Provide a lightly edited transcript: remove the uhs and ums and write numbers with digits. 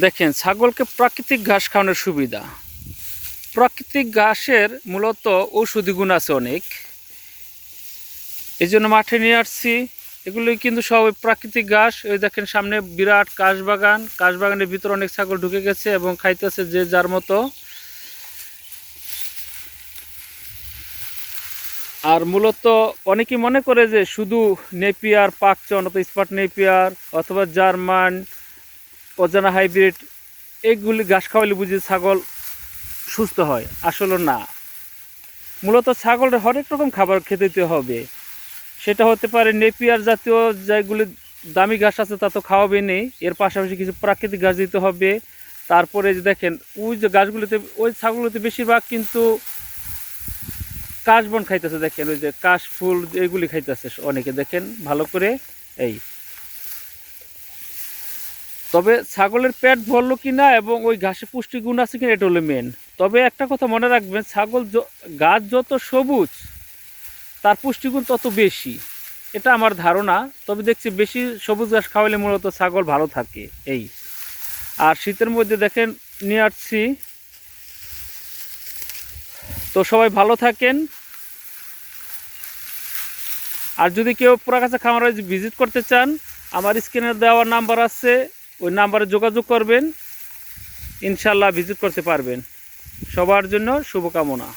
দেখেন ছাগলকে প্রাকৃতিক ঘাস খাওয়ানোর সুবিধা। প্রাকৃতিক ঘাসের মূলত ঔষধি গুণ আছে অনেক, এই জন্য মাঠে নিয়ে আসছি। এগুলো কিন্তু সব প্রাকৃতিক ঘাস। ওই দেখেন সামনে বিরাট কাশবাগান, কাশবাগানের ভিতরে অনেক ছাগল ঢুকে গেছে এবং খাইতেছে যে যার মতো। আর মূলত অনেকেই মনে করে যে শুধু নেপিয়ার পাকচন অথবা স্পট নেপিয়ার অথবা জার্মান অজানা হাইব্রিড এইগুলি ঘাস খাওয়ালে বুঝি ছাগল সুস্থ হয়, আসলে না। মূলত ছাগলের হরেক রকম খাবার খেতে দিতে হবে। সেটা হতে পারে নেপিয়ার জাতীয় যেগুলি দামি ঘাস আছে তা তো খাওয়াবে নেই, এর পাশাপাশি কিছু প্রাকৃতিক ঘাস দিতে হবে। তারপরে যে দেখেন ওই যে গাছগুলিতে, ওই ছাগলগুলিতে বেশিরভাগ কিন্তু কাশবন খাইতেছে। দেখেন ওই যে কাশ ফুল এগুলি খাইতেছে অনেকে, দেখেন ভালো করে। এই তবে ছাগলের পেট ভরলো কিনা এবং ওই ঘাসে পুষ্টিগুণ আছে কিনা এটা হলো মেন। তবে একটা কথা মনে রাখবেন, ছাগল গাছ যত সবুজ তার পুষ্টিগুণ তত বেশি, এটা আমার ধারণা। তবে দেখছি বেশি সবুজ ঘাস খাওয়ালে মূলত ছাগল ভালো থাকে। এই আর শীতের মধ্যে দেখেন নিয়ে আসছি। তো সবাই ভালো থাকেন। আর যদি কেউ পুরাগাছা খামারে ভিজিট করতে চান, আমার স্ক্রিনে দেওয়া নাম্বার আছে, ওই নাম্বারে যোগাযোগ করবেন, ইনশাল্লাহ ভিজিট করতে পারবেন। সবার জন্য শুভকামনা।